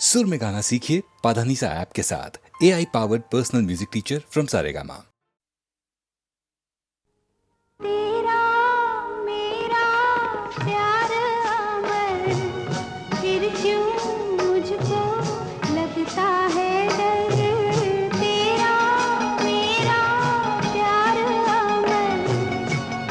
सुर में गाना सीखिए पाधानीसा ऐप के साथ। AI powered personal music teacher from Saregama. तेरा मेरा प्यार अमर, फिर क्यों मुझको लगता है डर। तेरा मेरा प्यार अमर,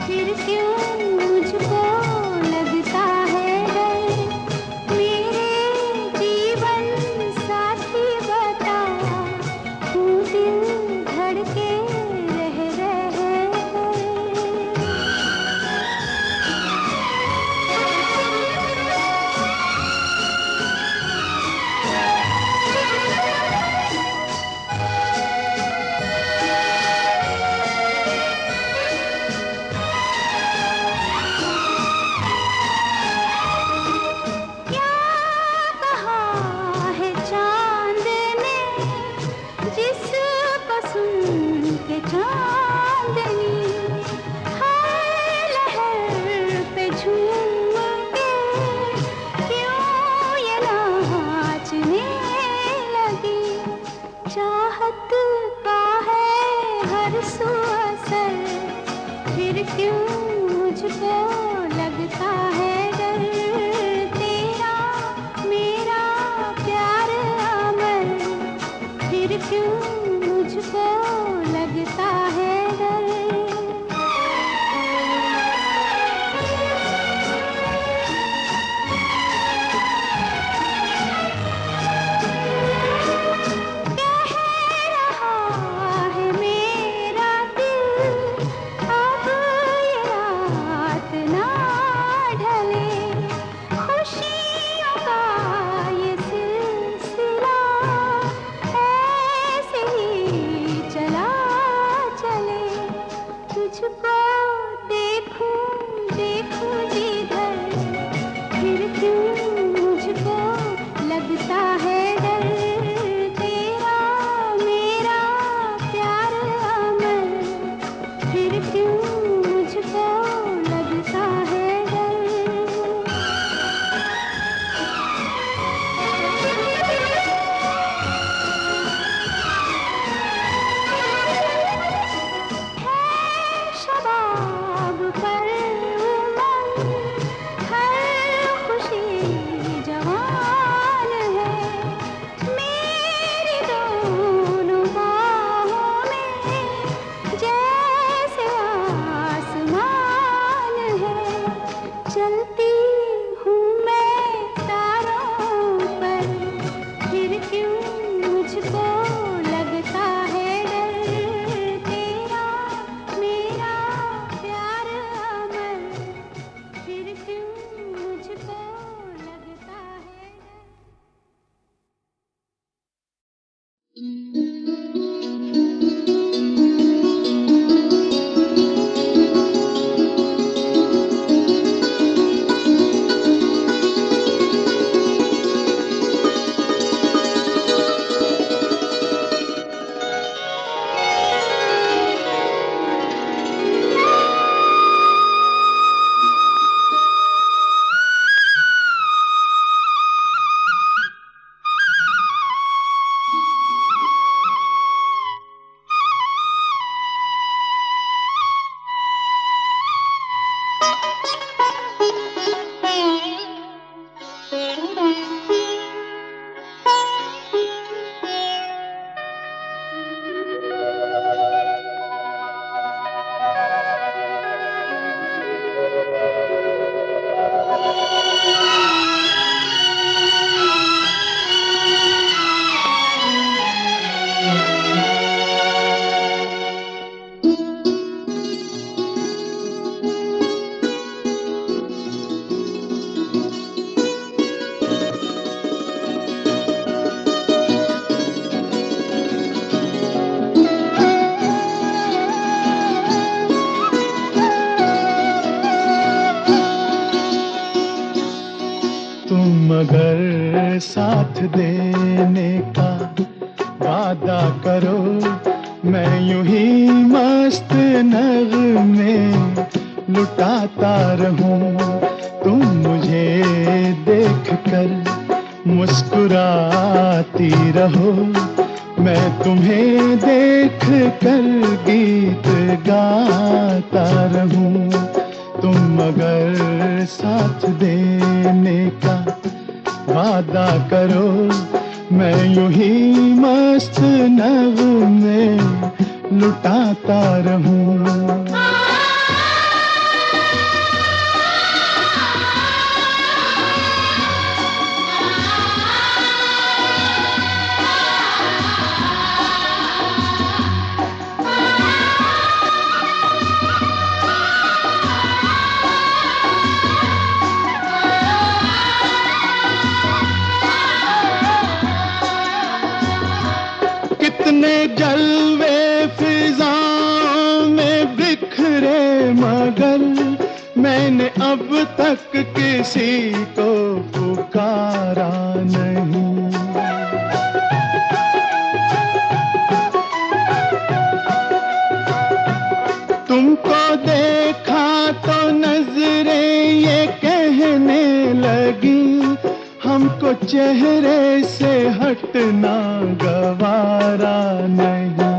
फिर क्यों मुझको लगता है डर। मेरे जीवन साथी बता, क्यों दिल धड़के रह रहे। क्या कहा है चांद ने, जिसको सुन के चांदनी हर लहर पे झूम के क्यों ये नाचने लगी। चाहत का है हर सू असर, फिर क्यों मुझको लगता है डर। तेरा मेरा प्यार अमर, फिर क्यों मुझको लगता है डर। कह रहा है मेरा दिल, अब ये रात ना ढले। खुशियों का ये सिलसिला ऐसे ही चला चले। तुझको देखूं देखूं जिधर, फिर क्यों मुझको लगता है डर। तेरा मेरा प्यार अमर, फिर क्यों मुझको लगता है डर। शबाब पर उमंग, हर खुशी जवान है। मेरी दोनों बाहों में जैसे आसमान है। चलती हूँ मैं तारों पर, फिर क्यों मुझको लगता है डर। तेरा मेरा प्यार अमर, फिर क्यों मुझको लगता है डर। मगर साथ देने का वादा करो, मैं यूं ही मस्त नगमे लुटाता रहूं। तुम मुझे देख कर मुस्कुराती रहो, मैं तुम्हें देख कर गीत गाता रहूं। तुम अगर साथ देने का वादा करो, मैं यूं ही मस्त नगमे लुटाता रहूं। कितने जलवे फिजाओं में बिखरे, मगर मैंने अब तक किसी को पुकारा नहीं। तुमको देखा तो नजरें ये कहने लगी, हमको चेहरे से हटना गवारा नहीं।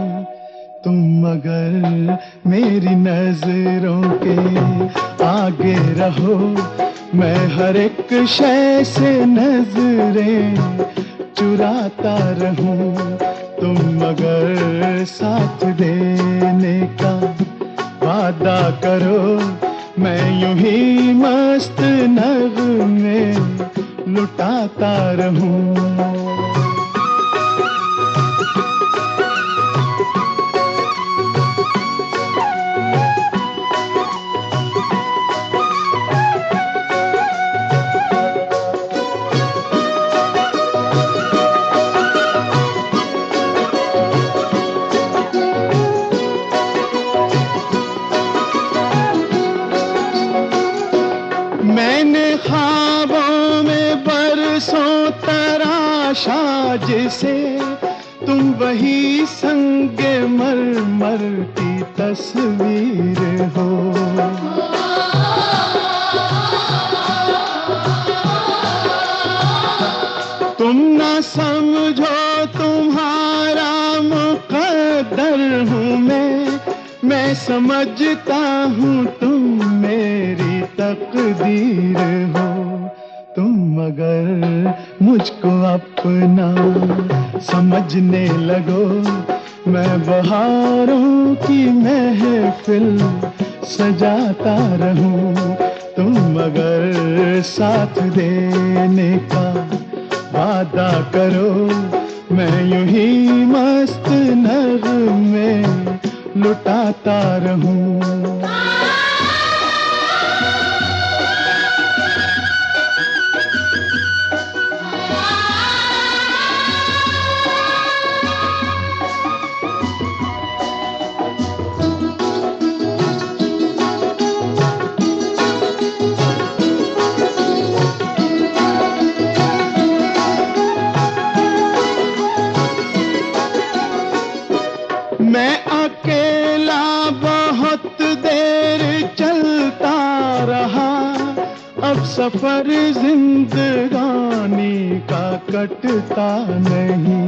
तुम मगर मेरी नजरों के आगे रहो, मैं हर एक शय से नजरें चुराता रहूं। तुम मगर साथ देने का वादा करो, मैं यूं ही मस्त नगमे लुटाता रहूं। मैंने ख्वाबों में बरसों तराशा जिसे, तुम वही संगे मरमर की तस्वीर हो। तुम ना समझो तुम्हारा मुकद्दर हूँ मैं समझता हूँ तुम मेरी तकदीर हो। तुम मगर मुझको अपना समझने लगो, मैं बहारों की महफिल सजाता रहूं। तुम मगर साथ देने का वादा करो, मैं यूं ही मस्त नगमे लुटाता रहूं। मैं अकेला बहुत देर चलता रहा, अब सफर जिंदगानी का कटता नहीं।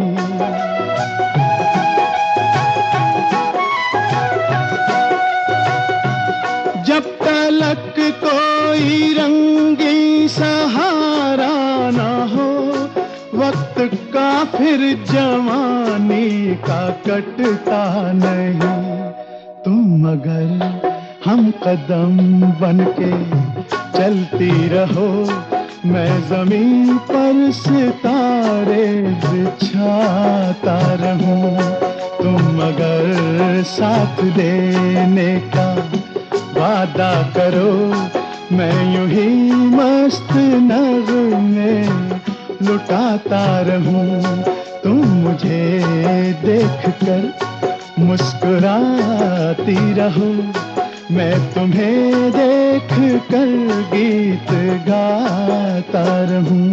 जब तलक कोई रंगी सहारा ना हो, वक्त का फिर जवानी का कटता नहीं। तुम मगर हम कदम बनके चलती रहो, मैं जमीन पर सितारे बिछाता रहूं। तुम मगर साथ देने का वादा करो, मैं यूं ही मस्त नगमे लुटाता रहूं। तुम मुझे देखकर मुस्कुराती रहो, मैं तुम्हें देखकर गीत गाता रहूं।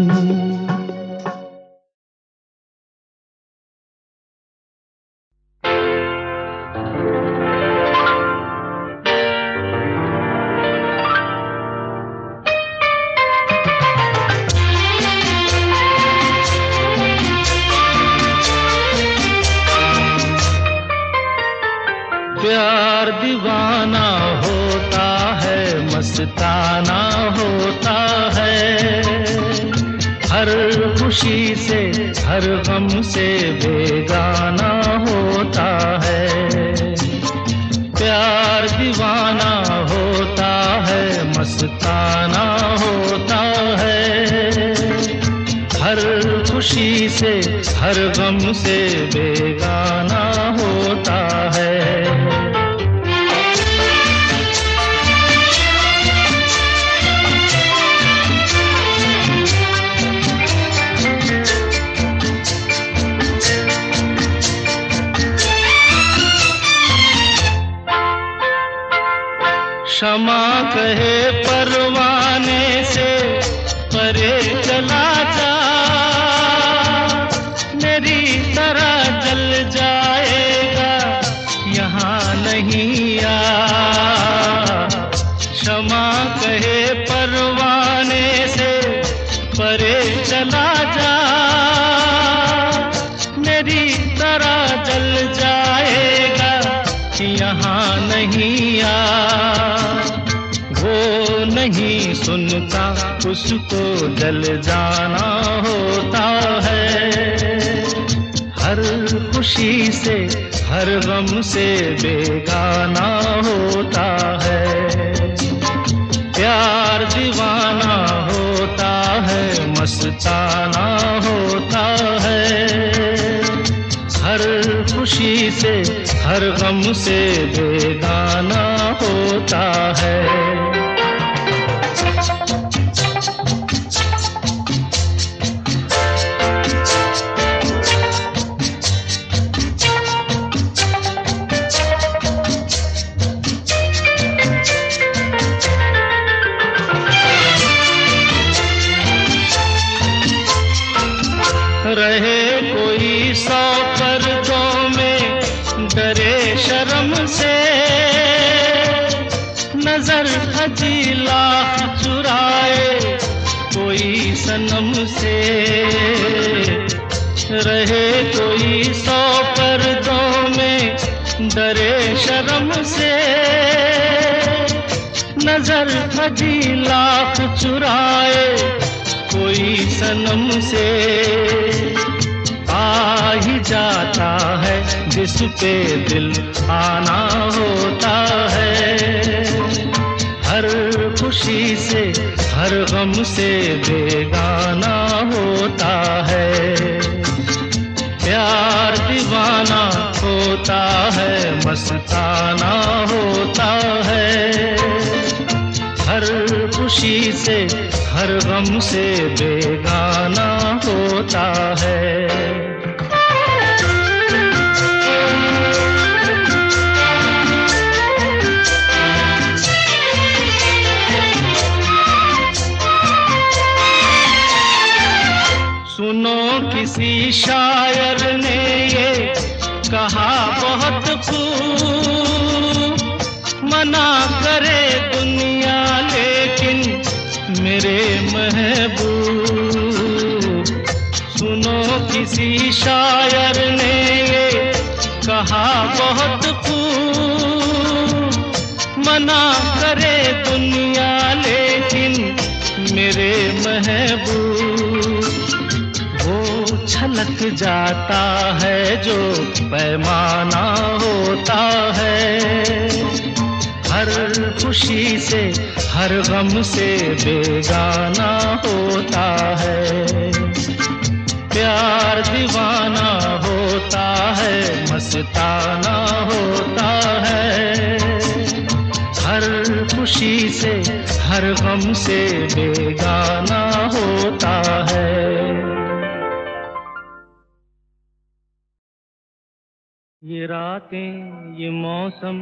मस्ताना होता है। हर खुशी से हर गम से बेगाना होता है। प्यार दीवाना होता है, मस्ताना होता है। हर खुशी से हर गम से बेगाना होता है। क्षमा कहे परवाने से परे चला जा, मेरी तरह जल जाएगा यहाँ नहीं आ। क्षमा कहे परवाने से परे चला जा, मेरी तरह जल जाएगा यहाँ नहीं आ। वो नहीं सुनता, उसको जल जाना होता है। हर खुशी से हर गम से बेगाना होता है। प्यार दीवाना होता है, मस्ताना होता है। हर खुशी से हर गम से बेगाना होता है। रहे कोई 100 पर्दों में, डरे शर्म से, नजर हजी लाख चुराए कोई सनम से। रहे कोई 100 पर्दों में, डरे शर्म से, नजर हजी लाख चुराए कोई सनम से। आ ही जाता है जिस पे दिल आना होता है। हर खुशी से हर गम से बेगाना होता है। प्यार दीवाना होता है, मस्ताना होता है। हर खुशी से हर गम से बेगाना होता है। सुनो किसी शायर ने ये कहा बहुत खूब, मना करे दुनिया लेकिन मेरे महबूब। सुनो किसी शायर ने ये कहा बहुत खूब, मना करे दुनिया लेकिन मेरे महबूब। वो छलक जाता है जो पैमाना होता है। हर खुशी से हर गम से बेगाना होता है। प्यार दीवाना होता है, मस्ताना होता है। हर खुशी से हर गम से बेगाना होता है। ये रातें, ये मौसम,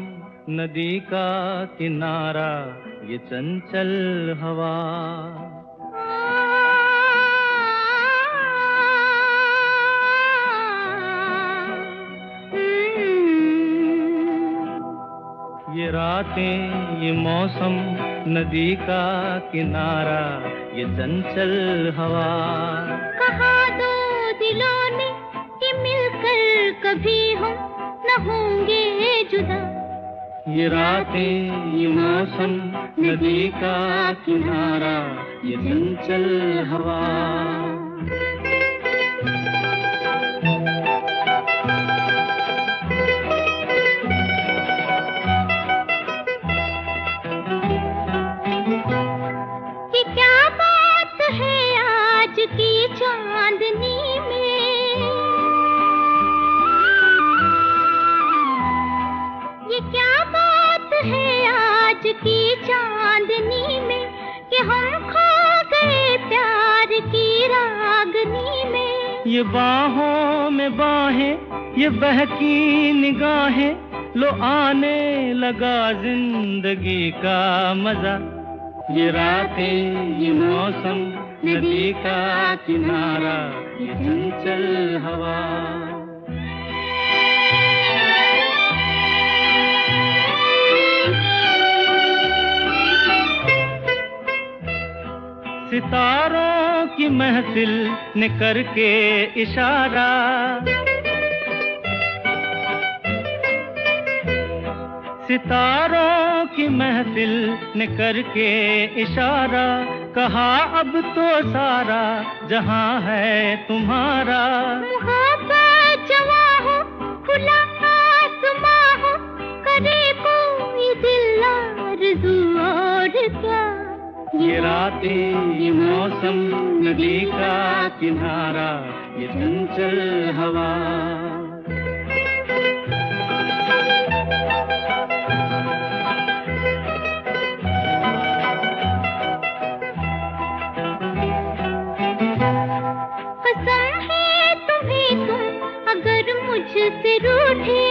नदी का किनारा, ये चंचल हवा, ये रातें, ये मौसम, नदी का किनारा, ये चंचल हवा। कहा दो दिलों ने कि मिलकर कभी हम न होंगे जुदा, ये रातें, ये मौसम, नदी का किनारा, ये चंचल हवा। कि क्या बात है आज की चांदनी में, ये क्या बात है आज की चांदनी में, कि हम खो गए प्यार की रागनी में। ये बाहों में बाहें, ये बहकी निगाहें, लो आने लगा जिंदगी का मजा। ये रातें, ये मौसम, नदी का किनारा, ये चंचल हवा। सितारों की महफिल ने करके इशारा, सितारों की महफिल ने करके इशारा, कहा अब तो सारा जहां है तुम्हारा। मोहब्बत जवां हो, खुला आसमां हो, करे कोई दिल आरज़ू और क्या। ये रातें, ये मौसम, नदी का किनारा, ये चंचल हवा। कसम है तुम्हें तुम अगर मुझसे रूठे,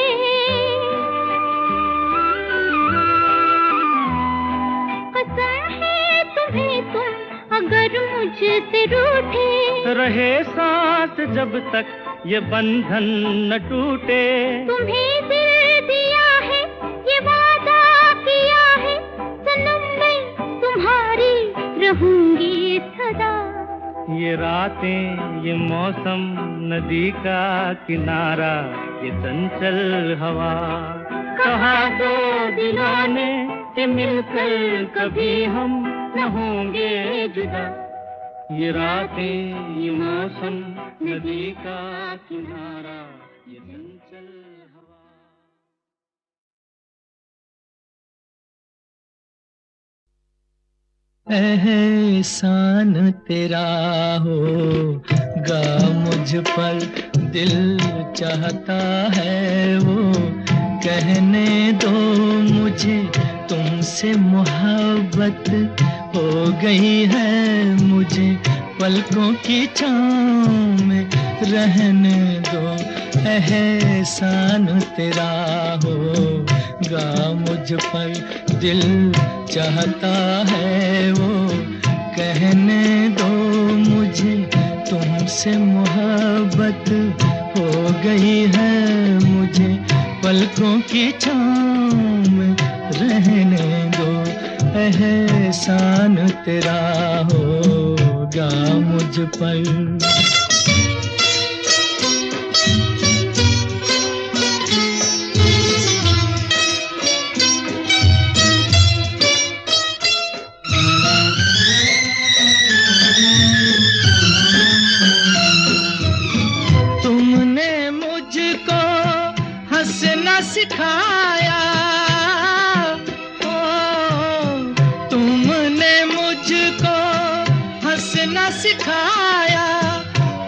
कसम है तुम्हें तुम अगर मुझसे रूठे, रहे सांस जब तक ये बंधन न टूटे। तुम्हें दिल दिया है, ये वादा किया है, सनम मैं तुम्हारी रहूंगी सदा। ये रातें, ये मौसम, नदी का किनारा, ये चंचल हवा। कहा दो दिलों ने कि मिलकर कभी हम न होंगे जुदा। ये रातें, ये मौसम, नदी का किनारा, ये चंचल हवा। एहसान तेरा होगा मुझ पर, दिल चाहता है वो कहने दो मुझे, तुमसे मोहब्बत हो गई है मुझे, पलकों की छाँव में रहने दो। एहसान तेरा होगा मुझ पर, दिल चाहता है वो कहने दो मुझे, तुमसे मोहब्बत हो गई है मुझे, पलकों की छाँव में रहने दो। एहसान तेरा होगा मुझ पर। सिखाया तुमने मुझको हंसना सिखाया,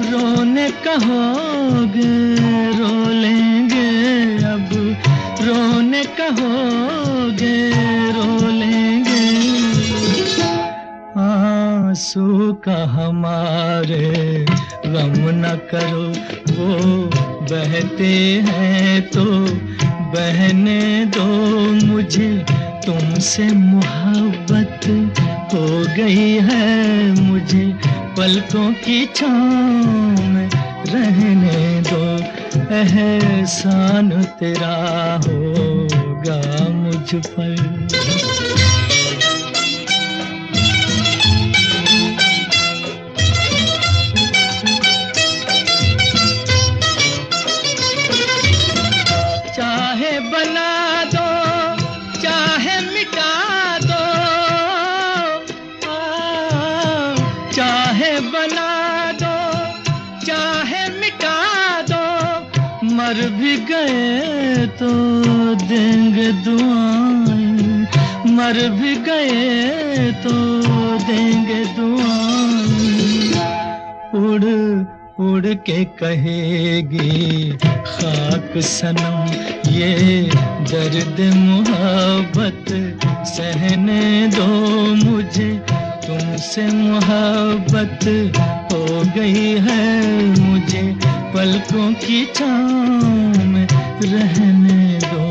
रोने कहोगे रो लेंगे अब, रोने कहोगे रो लेंगे। आंसू का हमारे गम न करो, वो बहते हैं तो बहने दो मुझे, तुमसे मोहब्बत हो गई है मुझे, पलकों की छाँव में रहने दो। एहसान तेरा होगा मुझ पर। मर भी गए तो देंगे दुआएं, मर भी गए तो देंगे दुआएं। उड़ उड़ के कहेगी खाक सनम ये दर्द मोहब्बत सहने दो मुझे, तुमसे मोहब्बत हो गई है मुझे, पलकों की छाँव में रहने दो।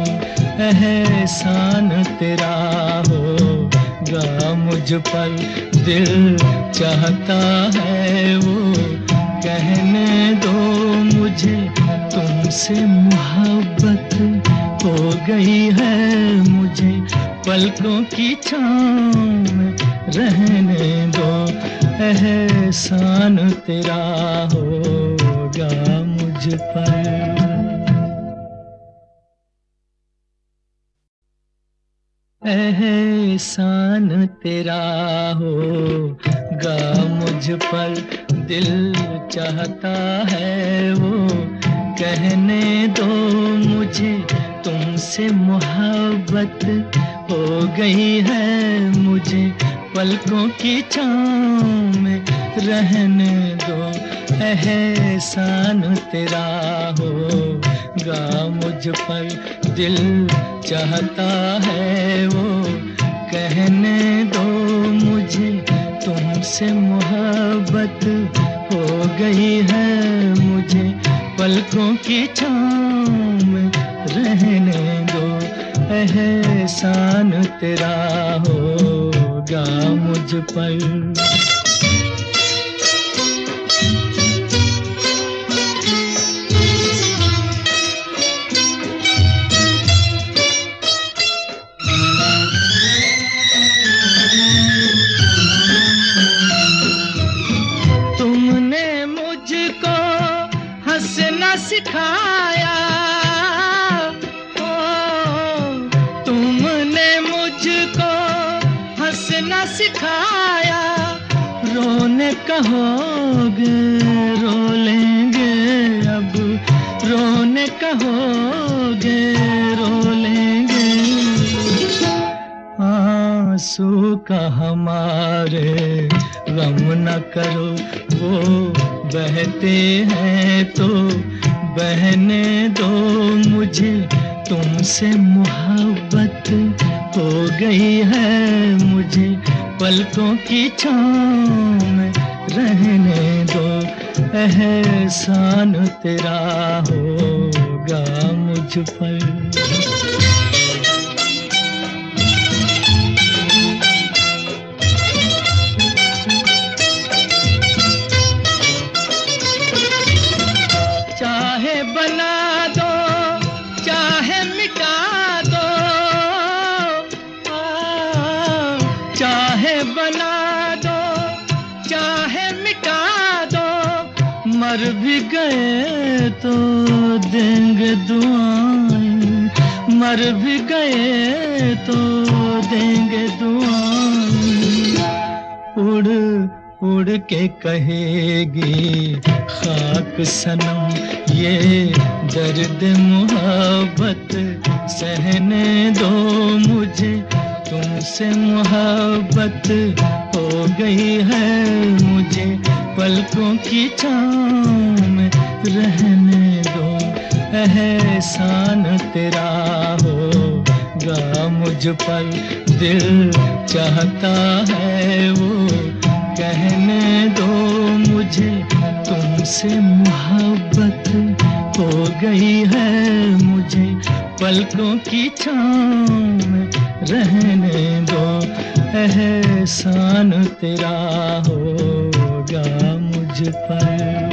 एहसान तेरा होगा मुझ पर, दिल चाहता है वो कहने दो मुझे, तुमसे मोहब्बत हो गई है मुझे, पलकों की छाँव में रहने दो। एहसान तेरा होगा मुझ पर। एहसान तेरा होगा मुझ पर, दिल चाहता है वो कहने दो मुझे, तुमसे मोहब्बत हो गई है मुझे, पलकों की छाँव में रहने दो। एहसान तेरा होगा मुझ पर, दिल चाहता है वो कहने दो मुझे, तुमसे मोहब्बत हो गई है मुझे, पलकों की छाँव में रहने दो। एहसान तेरा होगा मुझ पर। तुमने मुझको हंसना सिखाया, तुमने मुझको हंसना सिखाया, रोने कहोगे रो लेंगे अब, रोने कहोगे रो लेंगे। आंसू का हमारे गम न करो, वो बहते हैं तो बहने दो मुझे, तुमसे मोहब्बत हो गई है मुझे, पलकों की छाँव में रहने दो। एहसान तेरा होगा मुझ पर। चाहे बना दो चाहे मिटा दो, चाहे बना दो चाहे मिटा दो, मर भी गए तो देंगे दुआएं, मर भी गए तो देंगे दुआएं। उड़ उड़ के कहेगी खाक सनम ये दर्द मोहब्बत सहने दो मुझे, तुमसे मोहब्बत हो गई है मुझे, पलकों की छाँव में रहने दो। एहसान तेरा होगा मुझ पर, दिल चाहता है वो कहने दो मुझे, तुमसे मोहब्बत हो गई है मुझे, पलकों की छाँव में रहने दो। एहसान तेरा होगा मुझ पर।